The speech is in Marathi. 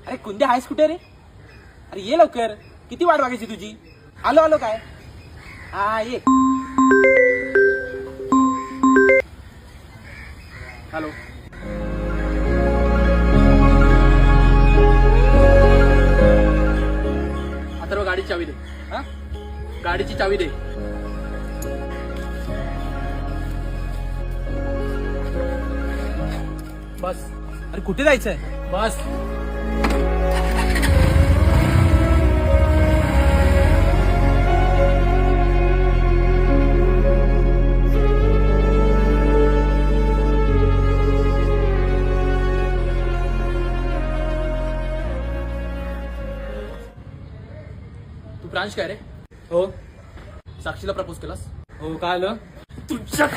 अरे कुंद्या आहेस कुठे रे? अरे ये लवकर, किती वाट बघायची तुझी? आलो आलो काय? हा ये. हॅलो. अथर्व गाडीची चावी दे. हा गाडीची चावी दे. बस अरे कुठे जायचंय? बस. तू ब्रांच काय रे? हो साक्षीला प्रपोज केलास? हो काय आलं? तुझ्या